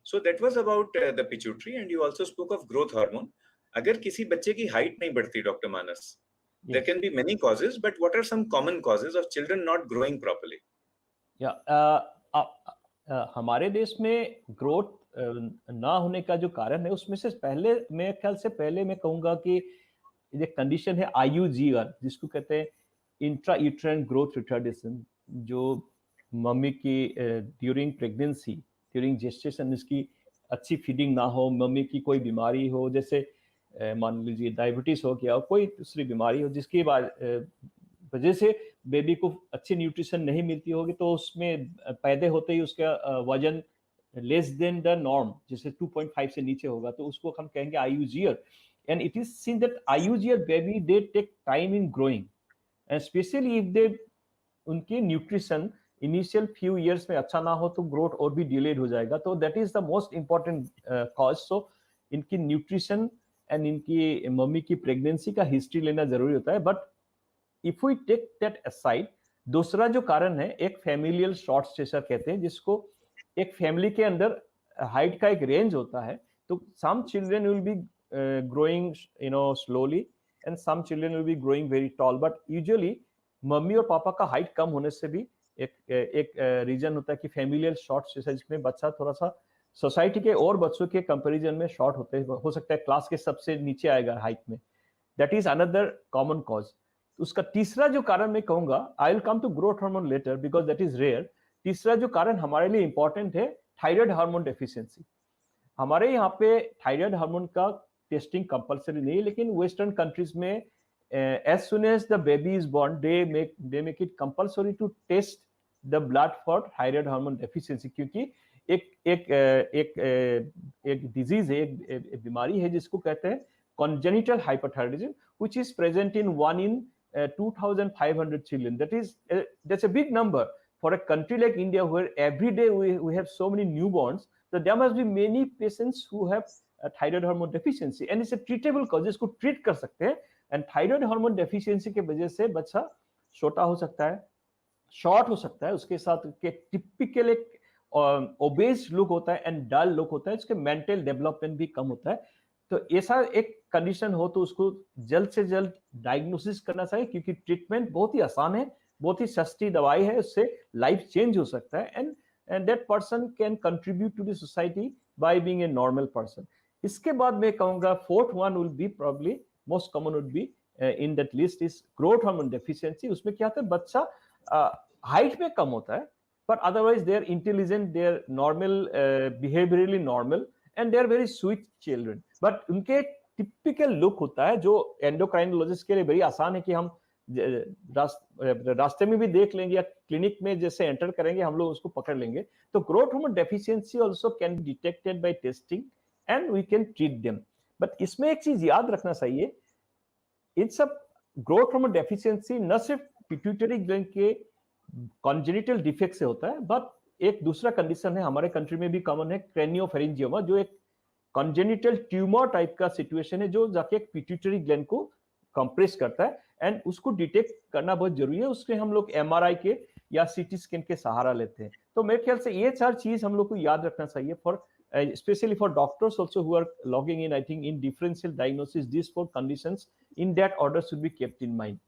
So that was about the pituitary, and you also spoke of growth hormone. अगर किसी बच्चे की height नहीं बढ़ती, doctor Manas, there can be many causes, but what are some common causes of children not growing properly? हमारे देश में growth ना होने का जो कारण है, उसमें से पहले मेरे ख्याल से पहले मैं कहूँगा कि ये कंडीशन है IUGR, जिसको कहते हैं इंट्रा यूट्राइन ग्रोथ रिटार्डेशन, जो मम्मी की ड्यूरिंग प्रेगनेंसी, ड्यूरिंग जेस्टेशन इसकी अच्छी फीडिंग ना हो, मम्मी की कोई बीमारी हो, जैसे मान लीजिए डायबिटीज हो गया, कोई दूसरी बीमारी हो, जिसकी वजह से बेबी को अच्छी न्यूट्रिशन नहीं मिलती होगी, तो उसमें पैदा होते ही उसका वजन लेस देन द नॉर्म, जैसे 2.5 से नीचे होगा, तो उसको हम कहेंगे IUGR. And it is seen that IUGR baby, they take time in growing, and especially if they उनकी न्यूट्रिशन इनिशियल फ्यू इयर्स में अच्छा ना हो तो ग्रोथ और भी डिलेड हो जाएगा. तो that is the most important cause. So इनकी न्यूट्रिशन एंड इनकी मम्मी की प्रेगनेंसी का हिस्ट्री लेना जरूरी होता है. But if we take that aside, दूसरा जो कारण है एक फैमिलियल शॉर्ट्स जैसा कहते हैं, जिसको एक फैमिली के अंदर हाइट का एक रेंज होता है. तो some children will be growing slowly and some children will be growing very tall. But usually mummy और पापा का हाइट कम होने से भी एक रीजन होता है कि फैमिलियल शॉर्ट्स जैसा, जिसमें बच्चा थोड़ा सा सोसाइटी के और बच्चों के कंपैरिजन में शॉर्ट होते हैं, हो सकता है क्लास के सबसे नीचे आएगा हाइट में. That is another common cause. उसका तीसरा जो कारण मैं कहूंगा, I will come to growth hormone later because that is rare. तीसरा जो कारण हमारे लिए इंपॉर्टेंट है, थायराइड हार्मोन डेफिशिएंसी. हमारे यहाँ पे थायराइड हार्मोन का टेस्टिंग कंपलसरी नहीं है, लेकिन वेस्टर्न कंट्रीज में as soon as the baby is born, they make it compulsory to test the blood for thyroid hormone deficiency. क्योंकि एक डिजीज है, एक बीमारी है जिसको कहते हैं congenital hyperthyroidism, which is present in 1 in 2,500 children. That's a big number for a country like India, where every day we have so many newborns. So there must be many patients who have thyroid hormone deficiency, and it's a treatable cause. इसको treat कर सकते हैं. And thyroid hormone deficiency के वजह से बच्चा छोटा हो सकता है, शॉर्ट हो सकता है, उसके साथ के टिपिकल एक ओबेस लुक होता है एंड डल लुक होता है, इसके मेंटल डेवलपमेंट भी कम होता है. तो ऐसा एक कंडीशन हो तो उसको जल्द से जल्द डायग्नोसिस करना चाहिए, क्योंकि ट्रीटमेंट बहुत ही आसान है, बहुत ही सस्ती दवाई है, उससे लाइफ चेंज हो सकता है. And that person can contribute to the society by being a normal person. इसके बाद मैं कहूंगा fourth one will be probably most common would be in that list is growth hormone deficiency. उसमें क्या होता है, बच्चा हाइट में कम होता है, but otherwise they are intelligent, they are normal, behaviorally normal, and they are very sweet children. But उनके typical look होता है, जो endocrinologist के लिए बड़ी आसान है कि हम रास्ते में भी देख लेंगे या क्लिनिक में जैसे एंटर करेंगे हम लोग उसको पकड़ लेंगे. तो growth hormone deficiency also can be detected by testing and we can treat them. But इसमें एक चीज याद रखना चाहिए, इन सब ग्रोथ हार्मोन डेफिशिएंसी न सिर्फ पिट्यूटरी ग्लैंड के कॉन्जेनिटल डिफेक्ट से होता है, बट एक दूसरा कंडीशन है हमारे कंट्री में भी कॉमन है, क्रेनियोफेरिंजियोमा, जो एक कॉन्जेनिटल ट्यूमर टाइप का सिचुएशन है, जो जाके पिट्यूटरी ग्लैंड को कंप्रेस करता है. एंड उसको डिटेक्ट करना बहुत जरूरी है. उसके हम लोग MRI के या CT स्कैन के सहारा लेते हैं. तो मेरे ख्याल से ये 4 चीज हम लोग को याद रखना चाहिए for especially for doctors also who are logging in, I think in differential diagnosis, these 4 conditions in that order should be kept in mind.